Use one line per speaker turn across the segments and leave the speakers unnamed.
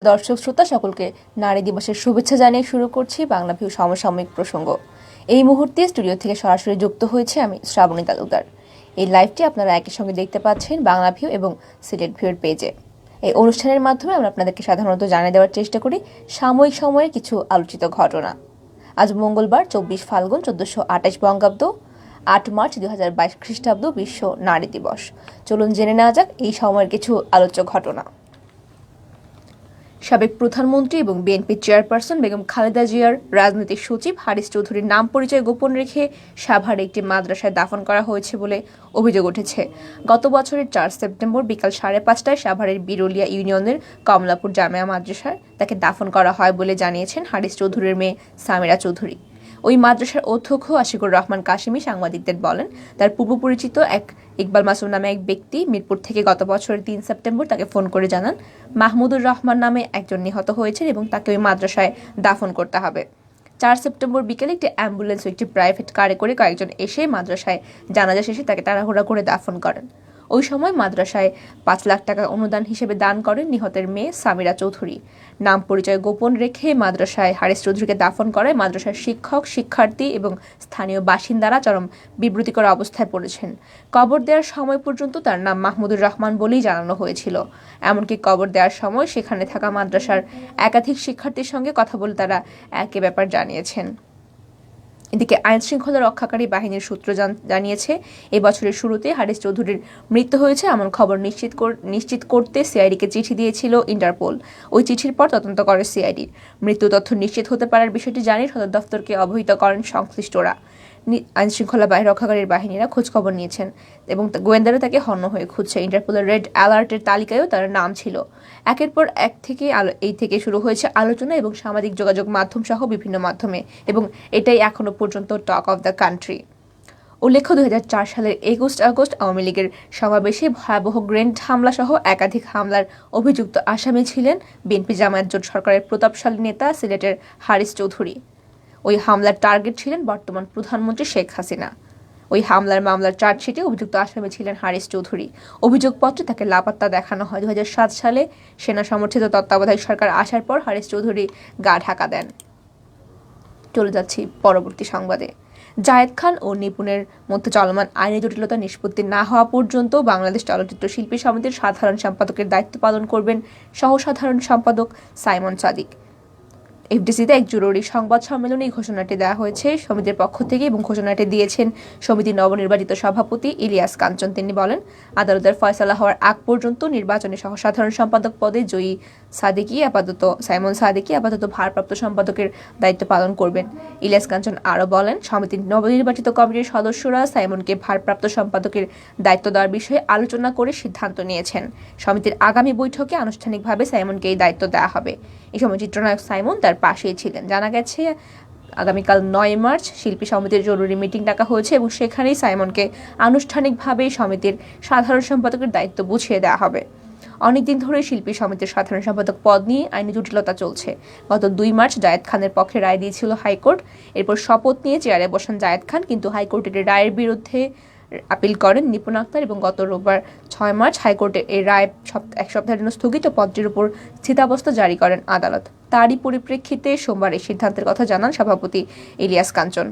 দর্শক শ্রোতা সকলকে নারী দিবসের শুভেচ্ছা জানিয়ে শুরু করছি বাংলা ভিউ সমসাময়িক প্রসঙ্গ। এই মুহূর্তে স্টুডিও থেকে সরাসরি যুক্ত হয়েছে আমি শ্রাবণী তালুকদার। এই লাইভটি আপনারা একই সঙ্গে দেখতে পাচ্ছেন বাংলা ভিউ এবং সিলেট ভিউর পেজে। এই অনুষ্ঠানের মাধ্যমে আমরা আপনাদেরকে সাধারণত জানিয়ে দেওয়ার চেষ্টা করি সাময়িক সময়ের কিছু আলোচিত ঘটনা। আজ মঙ্গলবার 24 ফাল্গুন 1428 বঙ্গাব্দ, 8 মার্চ 2022 খ্রিস্টাব্দ বিশ্ব নারী দিবস। চলুন জেনে নেওয়া যাক এই সময়ের কিছু আলোচ্য ঘটনা। সাবেক প্রধানমন্ত্রী এবং বিএনপি চেয়ারপারসন বেগম খালেদা জিয়ার রাজনৈতিক সচিব হারিস চৌধুরীর নাম পরিচয় গোপন রেখে সাভারে একটি মাদ্রাসায় দাফন করা হয়েছে বলে অভিযোগ উঠেছে। গত বছরের 4 সেপ্টেম্বর বিকাল 5:30টায় সাভারের বিরুলিয়া ইউনিয়নের কমলাপুর জামেয়া মাদ্রাসায় তাকে দাফন করা হয় বলে জানিয়েছেন হারিস চৌধুরীর মেয়ে সামিরা চৌধুরী। ওই মাদ্রাসার অধ্যক্ষ আশিকুর রহমান কাশিমি সাংবাদিকদের বলেন, তার পূর্ব পরিচিত এক ইকবাল মাসুম নামে এক ব্যক্তি মিরপুর থেকে গত বছরের 3 সেপ্টেম্বর তাকে ফোন করে জানান মাহমুদুর রহমান নামে একজন নিহত হয়েছেন এবং তাকে ওই মাদ্রাসায় দাফন করতে হবে। 4 সেপ্টেম্বর বিকেলে একটি অ্যাম্বুলেন্স ও একটি প্রাইভেট কারে করে কয়েকজন এসে মাদ্রাসায় জানাজা শেষে তাকে তাড়াহুড়া করে দাফন করেন। ওই সময় মাদ্রাসায় 5 লাখ টাকা অনুদান হিসেবে দান করেন নিহতের মেয়ে সামিরা চৌধুরী। নাম পরিচয় গোপন রেখে মাদ্রাসায় হারিস চৌধুরীকে দাফন করায় মাদ্রাসার শিক্ষক, শিক্ষার্থী এবং স্থানীয় বাসিন্দারা চরম বিব্রতিকর অবস্থায় পড়েছেন। কবর দেওয়ার সময় পর্যন্ত তার নাম মাহমুদুর রহমান বলেই জানানো হয়েছিল। এমনকি কবর দেওয়ার সময় সেখানে থাকা মাদ্রাসার একাধিক শিক্ষার্থীর সঙ্গে কথা বলে তারা একই ব্যাপার জানিয়েছেন। এদিকে আইন শৃঙ্খলা রক্ষাকারী বাহিনীর সূত্র জানিয়েছে, এই বছরের শুরুতে হারিস চৌধুরীর মৃত্যু হয়েছে এমন খবর নিশ্চিত করতে সিআইডিকে চিঠি দিয়েছিল ইন্টারপোল। ওই চিঠির পর তদন্ত করে সিআইডি। মৃত্যু তথ্য নিশ্চিত হতে পারার বিষয়টি জানিয়ে সদর দফতরকে অবহিত করেন সংশ্লিষ্টরা। আইন শৃঙ্খলা রক্ষাকারীর বাহিনীরা খোঁজখবর নিয়েছেন এবং গোয়েন্দারা তাকে হন্য হয়ে খুঁজছে। ইন্টারপোলের রেড অ্যালার্টের তালিকায়ও তার নাম ছিল। একের পর এক এই থেকে শুরু হয়েছে আলোচনা এবং সামাজিক যোগাযোগ মাধ্যম সহ বিভিন্ন মাধ্যমে, এবং এটাই এখনো পর্যন্ত টক অফ দ্য কান্ট্রি। উল্লেখ্য, 2004 সালের 21 আগস্ট আওয়ামী লীগের সমাবেশে ভয়াবহ গ্রেনেড হামলা সহ একাধিক হামলার অভিযুক্ত আসামি ছিলেন বিএনপি জামায়াত জোট সরকারের প্রতাপশালী নেতা সিলেটের হারিস চৌধুরী। ওই হামলার টার্গেট ছিলেন বর্তমান প্রধানমন্ত্রী শেখ হাসিনা। ওই মামলার চার্জশিটে অভিযুক্ত আসামি ছিলেন হারিস চৌধুরী। অভিযোগপত্রে তাকে লাপাত্তা দেখানো হয়। 2007 সালে সেনা সমর্থিত তত্ত্বাবধায়ক সরকার আসার পর হারিস চৌধুরী গা ঢাকা দেন। চলে যাচ্ছি পরবর্তী সংবাদে। জায়েদ খান ও নিপুণের মধ্যে চলমান আইনি জটিলতা নিষ্পত্তি না হওয়া পর্যন্ত বাংলাদেশ চলচ্চিত্র শিল্পী সমিতির সাধারণ সম্পাদকের দায়িত্ব পালন করবেন সহ সাধারণ সম্পাদক সাইমন সাদিক। এফডিসিতে এক জরুরি সংবাদ সম্মেলনে এই ঘোষণাটি দেওয়া হয়েছে সমিতির পক্ষ থেকে, এবং ঘোষণাটি দিয়েছেন সমিতির নবনির্বাচিত সভাপতি ইলিয়াস কাঞ্চন। তিনি বলেন, আদালতের ফয়সালা হওয়ার আগ পর্যন্ত নির্বাচনে সহ সাধারণ সম্পাদক পদে সাইমন সাদিকি আপাতত ভারপ্রাপ্ত সম্পাদকের দায়িত্ব পালন করবেন। ইলিয়াস কাঞ্চন আরও বলেন, সমিতির নবনির্বাচিত কমিটির সদস্যরা সাইমনকে ভারপ্রাপ্ত সম্পাদকের দায়িত্ব দেওয়ার বিষয়ে আলোচনা করে সিদ্ধান্ত নিয়েছেন। সমিতির আগামী বৈঠকে আনুষ্ঠানিকভাবে সাইমনকে এই দায়িত্ব দেওয়া হবে। এই সময় চিত্রনায়ক সাইমন তার পাশেই ছিলেন। জানা গেছে, আগামীকাল 9 মার্চ শিল্পী সমিতির জরুরি মিটিং ডাকা হয়েছে এবং সেখানেই সাইমনকে আনুষ্ঠানিকভাবে সমিতির সাধারণ সম্পাদকের দায়িত্ব বুঝিয়ে দেওয়া হবে। অনেকদিন ধরে শিল্পী সমিতির সাধারণ সম্পাদক পদ নিয়ে আইনি জটিলতা চলছে। গত 2 মার্চ জায়েদ খানের পক্ষে রায় দিয়েছিল হাইকোর্ট। এরপর শপথ নিয়ে চেয়ারে বসান জায়েদ খান, কিন্তু হাইকোর্টের রায়ের বিরুদ্ধে আপিল করেন নিপুণ আক্তার এবং গত রোববার 6 মার্চ হাইকোর্টের এই রায় এক সপ্তাহের জন্য স্থগিত পদটির উপর স্থিতাবস্থা জারি করেন আদালত। তারই পরিপ্রেক্ষিতে সোমবার এই সিদ্ধান্তের কথা জানান সভাপতি ইলিয়াস কাঞ্চন।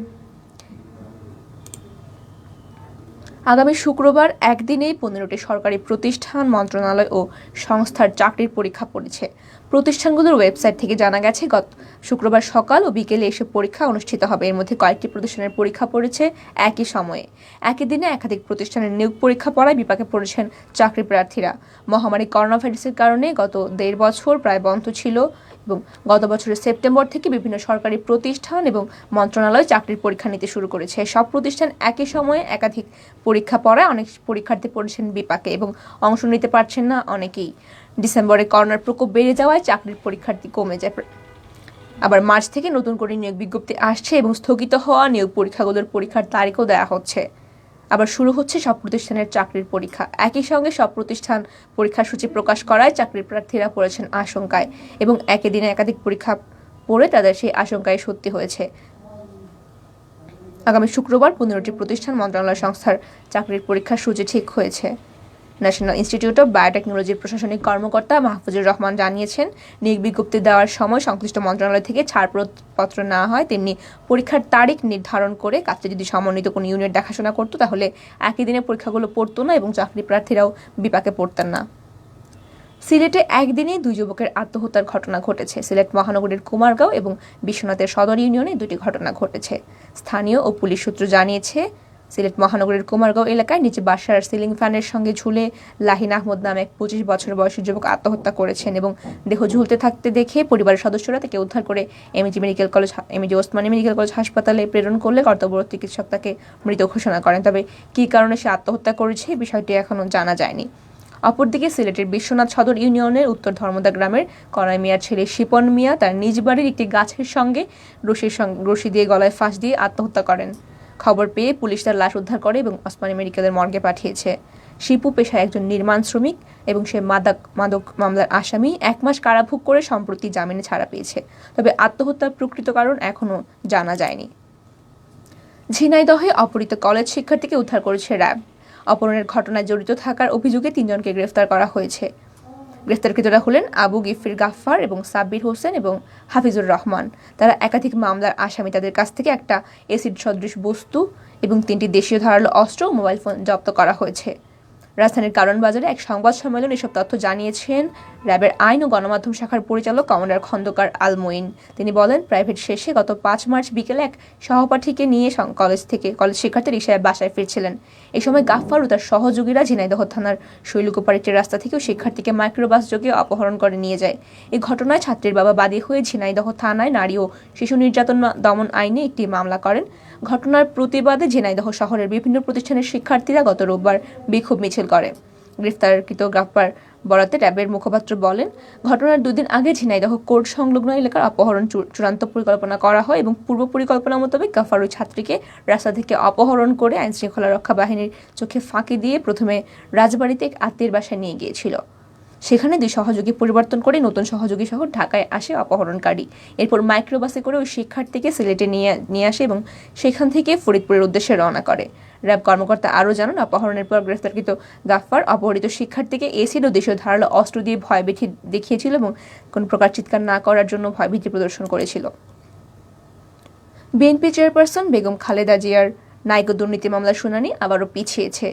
আগামী শুক্রবার একদিনেই 15টি সরকারি প্রতিষ্ঠান, মন্ত্রণালয় ও সংস্থার চাকরির পরীক্ষা পড়েছে। প্রতিষ্ঠানগুলোর ওয়েবসাইট থেকে জানা গেছে, গত শুক্রবার সকাল ও বিকেলে এসব পরীক্ষা অনুষ্ঠিত হবে। এর মধ্যে কয়েকটি প্রতিষ্ঠানের পরীক্ষা পড়েছে একই সময়ে। একই দিনে একাধিক প্রতিষ্ঠানের নিয়োগ পরীক্ষা পড়ায় বিপাকে পড়েছেন চাকরি প্রার্থীরা। মহামারী করোনা ভাইরাসের কারণে গত 1.5 বছর প্রায় বন্ধ ছিল এবং গত বছরের সেপ্টেম্বর থেকে বিভিন্ন সরকারি প্রতিষ্ঠান এবং মন্ত্রণালয় চাকরির পরীক্ষা নিতে শুরু করেছে। সব প্রতিষ্ঠান একই সময়ে একাধিক পরীক্ষা পড়ায় অনেক পরীক্ষার্থী পড়েছেন বিপাকে এবং অংশ নিতে পারছেন না অনেকেই। ডিসেম্বরে করোনার প্রকোপ বেড়ে যাওয়ায় চাকরির পরীক্ষার্থী কমে যায়। আবার মার্চ থেকে নতুন করে নিয়োগ বিজ্ঞপ্তি আসছে এবং স্থগিত হওয়া নিয়োগ পরীক্ষাগুলোর পরীক্ষার তারিখও দেওয়া হচ্ছে। আবার শুরু হচ্ছে সব প্রতিষ্ঠানের চাকরির পরীক্ষা। একই সঙ্গে সব প্রতিষ্ঠান পরীক্ষার সূচি প্রকাশ করায় চাকরির প্রার্থীরা পড়েছেন আশঙ্কায় এবং একই দিনে একাধিক পরীক্ষা পড়ে তাদের সেই আশঙ্কায় সত্যি হয়েছে। আগামী শুক্রবার 15টি প্রতিষ্ঠান, মন্ত্রণালয়, সংস্থার চাকরির পরীক্ষার সূচি ঠিক হয়েছে। ন্যাশনাল ইনস্টিটিউট অব বায়োটেকনোলজির প্রশাসনিক কর্মকর্তা মাহফুজুর রহমান জানিয়েছেন, নিয়োগ বিজ্ঞপ্তি দেওয়ার সময় সংশ্লিষ্ট মন্ত্রণালয় থেকে ছাড়পত্র না হয় তেমনি পরীক্ষার তারিখ নির্ধারণ করে কাজটি যদি সমন্বিত কোনো ইউনিট দেখাশোনা করতো তাহলে একই দিনে পরীক্ষাগুলো পড়তো না এবং চাকরি প্রার্থীরাও বিপাকে পড়তেন না। সিলেটে একদিনে 2 যুবকের আত্মহত্যার ঘটনা ঘটেছে। সিলেট মহানগরীর কুমারগাঁও এবং বিশ্বনাথের সদর ইউনিয়নে 2টি ঘটনা ঘটেছে। স্থানীয় ও পুলিশ সূত্র জানিয়েছে, সিলেট মহানগরীর কুমারগাঁও এলাকায় নিচে বাসার সিলিং ফ্যানের সঙ্গে ঝুলে লাহিন আহমদ নামে এক 25 বছর বয়সী যুবক আত্মহত্যা করেছেন এবং দেহ ঝুলতে থাকতে দেখে পরিবারের সদস্যরা তাকে উদ্ধার করে এমজি ওসমানী মেডিকেল কলেজ হাসপাতালে প্রেরণ করলে কর্তব্যরত চিকিৎসক তাকে মৃত ঘোষণা করেন। তবে কী কারণে সে আত্মহত্যা করেছে বিষয়টি এখনও জানা যায়নি। অপরদিকে সিলেটের বিশ্বনাথ সদর ইউনিয়নের উত্তর ধর্মদা গ্রামের কনাই মিয়ার ছেলে শিপন মিয়া তার নিজ বাড়ির একটি গাছের সঙ্গে রশি দিয়ে গলায় ফাঁস দিয়ে আত্মহত্যা করেন। খবর পেয়ে পুলিশ তার লাশ উদ্ধার করে এবং ওসমানী মেডিকেলের মর্গে পাঠিয়েছে। শিপু পেশায় একজন নির্মাণ শ্রমিক এবং সে মাদক মামলার আসামি। 1 মাস কারাভোগ করে সম্প্রতি জামিনে ছাড়া পেয়েছে। তবে আত্মহত্যার প্রকৃত কারণ এখনও জানা যায়নি। ঝিনাইদহে অপহৃত কলেজ শিক্ষার্থীকে উদ্ধার করেছে র্যাব। অপহরণের ঘটনায় জড়িত থাকার অভিযোগে 3 জনকে গ্রেফতার করা হয়েছে। গ্রেফতারকৃতরা হলেন আবু গিফির গাফফার এবং সাব্বির হোসেন এবং হাফিজুর রহমান। তারা একাধিক মামলার আসামি। তাদের কাছ থেকে একটা এসিড সদৃশ বস্তু এবং 3টি দেশীয় ধারালো অস্ত্র ও মোবাইল ফোন জব্দ করা হয়েছে। রাজধানীর কারণ বাজারে এক সংবাদ সম্মেলনে এসব তথ্য জানিয়েছেন র্যাবের আইন ও গণমাধ্যম শাখার পরিচালক কমান্ডার খন্দকার আল মঈন। তিনি বলেন, প্রাইভেট শেষে গত 5 মার্চ বিকেলে এক সহপাঠীকে নিয়ে কলেজ শিক্ষার্থী রিকশায় বাসায় ফিরছিলেন। এই সময় গাফফার ও তার সহযোগীরা ঝিনাইদহ থানার শৈলকুপাড়িটির রাস্তা থেকে শিক্ষার্থীকে মাইক্রোবাস যোগে অপহরণ করে নিয়ে যায়। এই ঘটনায় ছাত্রীর বাবা বাদী হয়ে ঝিনাইদহ থানায় নারী ও শিশু নির্যাতন দমন আইনে একটি মামলা করেন। ঘটনার প্রতিবাদে ঝিনাইদহ শহরের বিভিন্ন প্রতিষ্ঠানের শিক্ষার্থীরা গত রোববার বিক্ষোভ মিছিল করে। গ্রেফতারকৃত গাফফার বরাতে র্যাবের মুখপাত্র বলেন, ঘটনার 2 দিন আগে ঝিনাইদহ কোর্ট সংলগ্ন এলাকার অপহরণ চূড়ান্ত পরিকল্পনা করা হয় এবং পূর্ব পরিকল্পনা মোতাবেক গাফফার ওই ছাত্রীকে রাস্তা থেকে অপহরণ করে আইনশৃঙ্খলা রক্ষা বাহিনীর চোখে ফাঁকি দিয়ে প্রথমে রাজবাড়িতে এক আত্মীয়ের বাসায় নিয়ে গিয়েছিল। সেখানে 2 সহযোগী পরিবর্তন করে নতুন সহযোগী সহ ঢাকায় আসে অপহরণকারী। এরপর মাইক্রোবাসে করে ওই শিক্ষার্থীকে সিলেটে নিয়ে আসে এবং সেখান থেকে ফরিদপুরের উদ্দেশ্যে রওনা করে। র্যাব কর্মকর্তা আরও জানান, অপহরণের পর গ্রেফতারকৃত গাফফার অপহৃত শিক্ষার্থীকে এসিড ও দেশীয় ধারালো অস্ত্র দিয়ে ভয়ভীতি দেখিয়েছিল এবং কোনো প্রকার চিৎকার না করার জন্য ভয়ভীতি প্রদর্শন করেছিল। বিএনপি চেয়ারপারসন বেগম খালেদা জিয়ার নাইকো দুর্নীতি মামলার শুনানি আবারও পিছিয়েছে।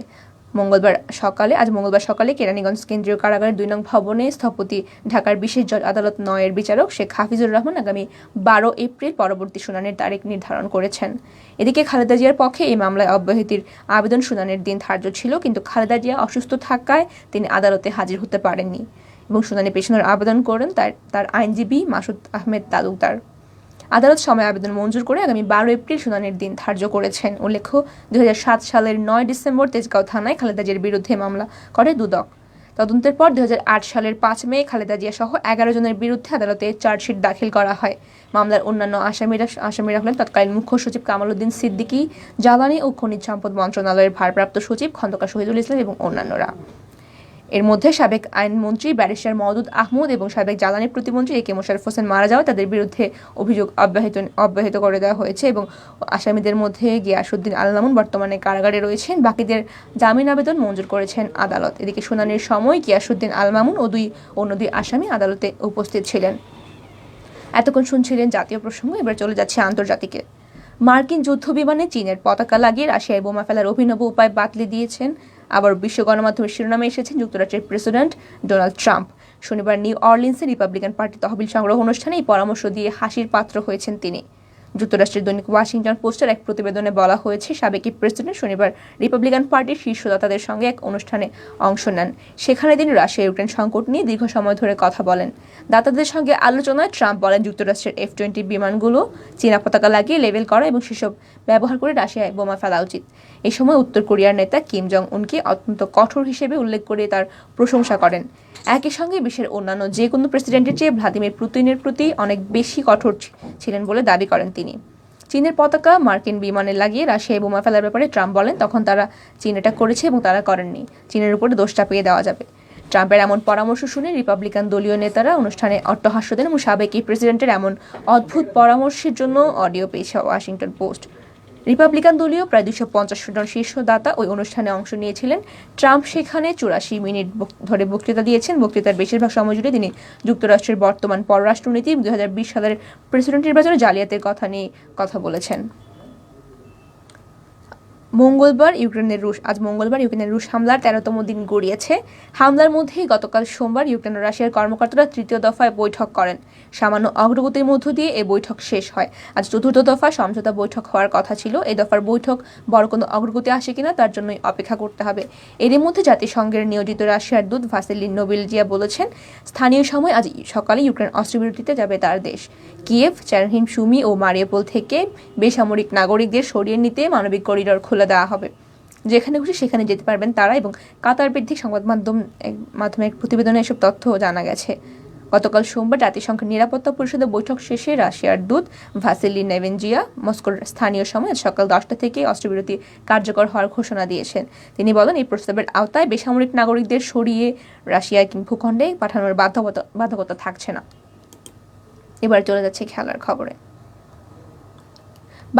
আজ মঙ্গলবার সকালে কেরানীগঞ্জ কেন্দ্রীয় কারাগারের 2 নং ভবনে স্থপতি ঢাকার বিশেষ জজ আদালত 9 এর বিচারক শেখ হাফিজুর রহমান আগামী 12 এপ্রিল পরবর্তী শুনানির তারিখ নির্ধারণ করেছেন। এদিকে খালেদা জিয়ার পক্ষে এই মামলায় অব্যাহতির আবেদন শুনানির দিন ধার্য ছিল, কিন্তু খালেদা জিয়া অসুস্থ থাকায় তিনি আদালতে হাজির হতে পারেননি এবং শুনানি পেছানোর আবেদন করেন তার আইনজীবী মাসুদ আহমেদ তালুকদার। আদালত সময় আবেদন মঞ্জুর করে আগামী 12 এপ্রিল শুনানির দিন ধার্য করেছেন। উল্লেখ্য, 2007 সালের 9 ডিসেম্বর তেজগাঁও থানায় খালেদা জিয়ার বিরুদ্ধে মামলা করে দুদক। তদন্তের পর 2008 সালের 5 মে খালেদা জিয়া সহ 11 জনের বিরুদ্ধে আদালতে চার্জশিট দাখিল করা হয়। মামলার অন্যান্য আসামিরা হলেন তৎকালীন মুখ্য সচিব কামাল উদ্দিন সিদ্দিকী, জ্বালানি ও খনিজ সম্পদ মন্ত্রণালয়ের ভারপ্রাপ্ত সচিব খন্দকার শহীদুল ইসলাম এবং অন্যান্যরা। এর মধ্যে সাবেক আইনমন্ত্রী ব্যারিস্টার মওদুদ আহমদ এবং সাবেক জ্বালানি প্রতিমন্ত্রী এ কে মোশাররফ হোসেন মারা যাওয়ায় তাদের বিরুদ্ধে অভিযোগ অব্যাহত করে দেওয়া হয়েছে এবং আসামিদের মধ্যে গিয়াসউদ্দিন আল মামুন বর্তমানে কারাগারে রয়েছেন। বাকিদের জামিন আবেদন মঞ্জুর করেছেন আদালত। এদিকে শুনানির সময় গিয়াসউদ্দিন আল মামুন ও অন্য দুই আসামি আদালতে উপস্থিত ছিলেন। এতক্ষণ শুনছিলেন জাতীয় প্রসঙ্গ, এবার চলে যাচ্ছে আন্তর্জাতিকে। মার্কিন যুদ্ধ বিমানে চীনের পতাকা লাগিয়ে রাশিয়ায় বোমা ফেলার অভিনব উপায় বাতলে দিয়েছেন। আবার বিশ্ব গণমাধ্যমের শিরোনামে এসেছেন যুক্তরাষ্ট্রের প্রেসিডেন্ট ডোনাল্ড ট্রাম্প। শনিবার নিউ অরলিন্সে রিপাবলিকান পার্টি তহবিল সংগ্রহ অনুষ্ঠানে এই পরামর্শ দিয়ে হাসির পাত্র হয়েছেন তিনি। যুক্তরাষ্ট্রের দৈনিক ওয়াশিংটন পোস্টের এক প্রতিবেদনে বলা হয়েছে, সাবেক প্রেসিডেন্ট শনিবার রিপাবলিকান পার্টির শীর্ষদাতাদের সঙ্গে এক অনুষ্ঠানে অংশ নেন। সেখানে তিনি রাশিয়া ইউক্রেন সংকট নিয়ে দীর্ঘ সময় ধরে কথা বলেন। দাতাদের সঙ্গে আলোচনায় ট্রাম্প বলেন, যুক্তরাষ্ট্রের F-20 বিমানগুলো চীনা পতাকা লাগিয়ে লেবেল করা এবং সেসব ব্যবহার করে রাশিয়ায় বোমা ফেলা উচিত। এই সময় উত্তর কোরিয়ার নেতা কিম জং উনকে অত্যন্ত কঠোর হিসেবে উল্লেখ করে তার প্রশংসা করেন। একই সঙ্গে বিশ্বের অন্যান্য যে কোনো প্রেসিডেন্টের চেয়ে ভ্লাদিমির পুতিনের প্রতি অনেক বেশি কঠোর ছিলেন বলে দাবি করেন তিনি। চীনের পতাকা মার্কিন বিমানে লাগিয়ে রাশিয়ায় বোমা ফেলার ব্যাপারে ট্রাম্প বলেন, তখন তারা চীন এটা করেছে এবং তারা করেননি। চীনের উপরে দোষ চাপিয়ে দেওয়া যাবে। ট্রাম্পের এমন পরামর্শ শুনে রিপাবলিকান দলীয় নেতারা অনুষ্ঠানে অট্টহাস্য দেন এবং সাবেক প্রেসিডেন্টের এমন অদ্ভুত পরামর্শের জন্য অডিও পেয়েছে ওয়াশিংটন পোস্ট। রিপাবলিকান দলীয় প্রায় 250 জন শীর্ষ দাতা ওই অনুষ্ঠানে অংশ নিয়েছিলেন। ট্রাম্প সেখানে 84 মিনিট ধরে বক্তৃতা দিয়েছেন। বক্তৃতার বেশিরভাগ সময় জুড়ে তিনি যুক্তরাষ্ট্রের বর্তমান পররাষ্ট্রনীতি, 2020 সালের প্রেসিডেন্ট নির্বাচনে জালিয়াতির কথা নিয়ে কথা বলেছেন। আজ মঙ্গলবার ইউক্রেনের রুশ হামলার 13তম দিন গড়িয়েছে। হামলার মধ্যেই গতকাল সোমবার ইউক্রেন ও রাশিয়ার কর্মকর্তারা তৃতীয় দফায় বৈঠক করেন। সামান্য অগ্রগতির মধ্য দিয়ে এই বৈঠক শেষ হয়। আজ চতুর্থ দফা সমঝোতা বৈঠক হওয়ার কথা ছিল। এই দফার বৈঠক বড় কোনো অগ্রগতি আসে কিনা তার জন্যই অপেক্ষা করতে হবে। এরই মধ্যে জাতিসংঘের নিয়োজিত রাশিয়ার দূত ভাসিলি নোবিলজিয়া বলেছেন, স্থানীয় সময় আজ সকালে ইউক্রেন অস্ত্রবিরতিতে যাবে তার দেশ। কিয়েভ, চেরনিহিভ, সুমি ও মারিউপোল থেকে বেসামরিক নাগরিকদের সরিয়ে নিতে মানবিক করিডর খুলে দেওয়া হবে। যেখানে খুশি সেখানে যেতে পারবেন তারা। এবং কাতার ভিত্তিক সংবাদ মাধ্যমের প্রতিবেদনে এসব তথ্য জানা গেছে। গতকাল সোমবার জাতিসংঘের নিরাপত্তা পরিষদের বৈঠক শেষে রাশিয়ার দূত ভাসিলি নেভেনজিয়া মস্কোর স্থানীয় সময় সকাল 10টা থেকে অস্ত্রবিরতি কার্যকর হওয়ার ঘোষণা দিয়েছেন। তিনি বলেন, এই প্রস্তাবের আওতায় বেসামরিক নাগরিকদের সরিয়ে রাশিয়ার ভূখণ্ডে পাঠানোর বাধ্যকতা থাকছে না। এবার চলে যাচ্ছে খেলার খবরে।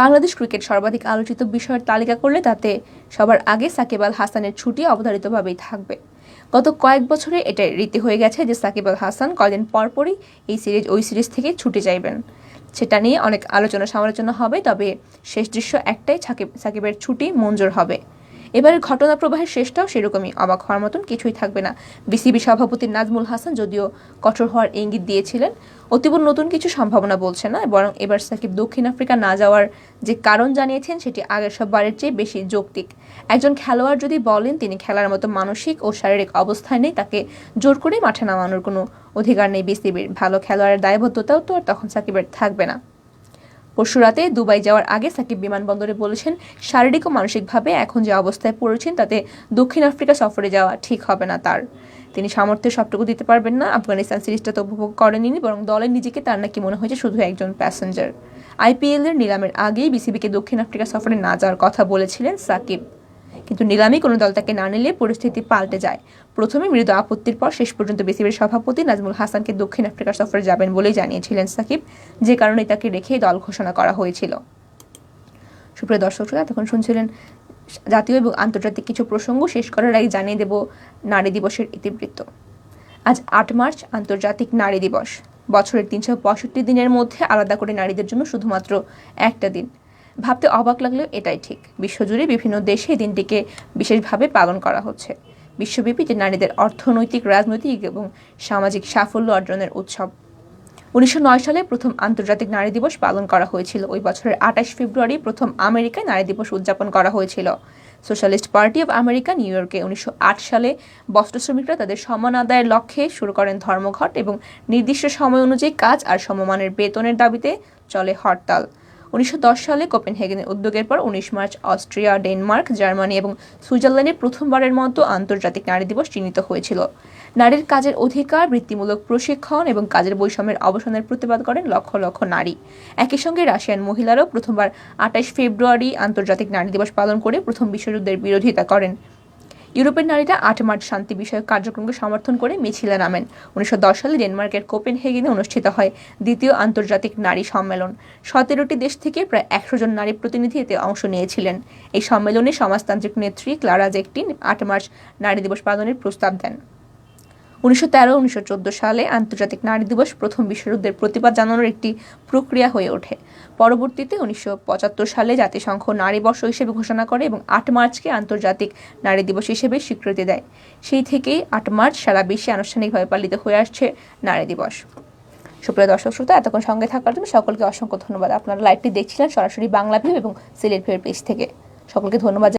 বাংলাদেশ ক্রিকেট সর্বাধিক আলোচিত বিষয়ের তালিকা করলে তাতে সবার আগে সাকিব আল হাসানের ছুটি অবধারিতভাবেই থাকবে। গত কয়েক বছরে এটা রীতি হয়ে গেছে যে সাকিব আল হাসান কয়েকদিন পরপরই ওই সিরিজ থেকে ছুটি চাইবেন। সেটা নিয়ে অনেক আলোচনা সমালোচনা হবে, তবে শেষ দৃশ্য একটাই, সাকিবের ছুটি মঞ্জুর হবে। এবারের ঘটনা প্রবাহের শেষটাও সেরকমই, অবাক হওয়ার মতন কিছুই থাকবে না। বিসিবি সভাপতি নাজমুল হাসান যদিও কঠোর হওয়ার ইঙ্গিত দিয়েছিলেন, অতীব নতুন কিছু সম্ভাবনা বলছে না, বরং এবার সাকিব দক্ষিণ আফ্রিকা না যাওয়ার যে কারণ জানিয়েছেন সেটি আগের সববারের চেয়ে বেশি যৌক্তিক। একজন খেলোয়াড় যদি বলেন তিনি খেলার মতো মানসিক ও শারীরিক অবস্থায় নেই, তাকে জোর করে মাঠে নামানোর কোনো অধিকার নেই বিসিবির। ভালো খেলোয়াড়ের দায়বদ্ধতাও তো আর তখন সাকিবের থাকবে না। পরশু রাতে দুবাই যাওয়ার আগে সাকিব বিমানবন্দরে বলেছেন, শারীরিক ও মানসিকভাবে এখন যে অবস্থায় পড়েছেন তাতে দক্ষিণ আফ্রিকা সফরে যাওয়া ঠিক হবে না তার। তিনি সামর্থ্যের সবটুকু দিতে পারবেন না। আফগানিস্তান সিরিজটা তো উপভোগ করেননি, বরং দলের নিজেকে তার নাকি মনে হয়েছে শুধু একজন প্যাসেঞ্জার। আইপিএল-এর নিলামের আগেই বিসিবিকে দক্ষিণ আফ্রিকা সফরে না যাওয়ার কথা বলেছিলেন সাকিব, কিন্তু নিলামে কোনো দল তাকে না নিলে পরিস্থিতি পাল্টে যায়। প্রথমে মৃদু আপত্তির পর শেষ পর্যন্ত বিসিবির সভাপতি নাজমুল হাসানকে দক্ষিণ আফ্রিকা সফরে যাবেন বলেই জানিয়েছিলেন সাকিব, যে কারণে তাকে রেখে দল ঘোষণা করা হয়েছিল। সুপ্রিয় দর্শকরা, তখন শুনছিলেন জাতীয় এবং আন্তর্জাতিক কিছু প্রসঙ্গ। শেষ করার আগে জানিয়ে দেব নারী দিবসের ইতিবৃত্ত। আজ 8 মার্চ আন্তর্জাতিক নারী দিবস। বছরের 365 দিনের মধ্যে আলাদা করে নারীদের জন্য শুধুমাত্র একটা দিন। ভাবতে অবাক লাগলেও এটাই ঠিক। বিশ্বজুড়ে বিভিন্ন দেশে এই দিনটিকে বিশেষভাবে পালন করা হচ্ছে। বিশ্বব্যাপী যে নারীদের অর্থনৈতিক, রাজনৈতিক এবং সামাজিক সাফল্য অর্জনের উৎসব। 1909 সালে প্রথম আন্তর্জাতিক নারী দিবস পালন করা হয়েছিল। ওই বছরের 28 ফেব্রুয়ারি প্রথম আমেরিকায় নারী দিবস উদযাপন করা হয়েছিল। Socialist party of America new ইয়র্কে 1908 সালে বস্ত্র শ্রমিকরা তাদের সম্মান আদায়ের লক্ষ্যে শুরু করেন ধর্মঘট এবং নির্দিষ্ট সময় অনুযায়ী কাজ আর সমমানের বেতনের দাবিতে চলে হরতাল। 1910 সালে কোপেনহেগেনের উদ্যোগের পর 19 মার্চ অস্ট্রিয়া, ডেনমার্ক, জার্মানি এবং সুইজারল্যান্ডে প্রথমবারের মতো আন্তর্জাতিক নারী দিবস চিহ্নিত হয়েছিল। নারীর কাজের অধিকার, বৃত্তিমূলক প্রশিক্ষণ এবং কাজের বৈষম্যের অবসানের প্রতিবাদ করেন লক্ষ লক্ষ নারী। একই সঙ্গে রাশিয়ান মহিলারাও প্রথমবার 28 ফেব্রুয়ারি আন্তর্জাতিক নারী দিবস পালন করে প্রথম বিশ্বযুদ্ধের বিরোধিতা করেন। ইউরোপের নারীরা 8 মার্চ শান্তি বিষয়ক কার্যক্রমকে সমর্থন করে মিছিলে নামেন। 1910 সালে ডেনমার্কের কোপেনহেগেনে অনুষ্ঠিত হয় দ্বিতীয় আন্তর্জাতিক নারী সম্মেলন। 17টি দেশ থেকে প্রায় 100 জন নারী প্রতিনিধি এতে অংশ নিয়েছিলেন। এই সম্মেলনে সমাজতান্ত্রিক নেত্রী ক্লারা জেকটিন 8 মার্চ নারী দিবস পালনের প্রস্তাব দেন। 1913-1914 সালে আন্তর্জাতিক নারী দিবস প্রথম বিশ্বযুদ্ধের প্রতিবাদ জানানোর একটি প্রক্রিয়া হয়ে ওঠে। পরবর্তীতে 1975 সালে জাতিসংঘ নারী বর্ষ হিসেবে ঘোষণা করে এবং 8 মার্চকে আন্তর্জাতিক নারী দিবস হিসেবে স্বীকৃতি দেয়। সেই থেকেই 8 মার্চ সারা বিশ্বে আনুষ্ঠানিকভাবে পালিত হয়ে আসছে নারী দিবস। সুপ্রিয় দর্শক শ্রোতা, এতক্ষণ সঙ্গে থাকার জন্য সকলকে অসংখ্য ধন্যবাদ। আপনারা লাইভটি দেখছিলেন সরাসরি বাংলা ভিউ এবং সিলেট ভিউর পেজ থেকে। সকলকে ধন্যবাদ।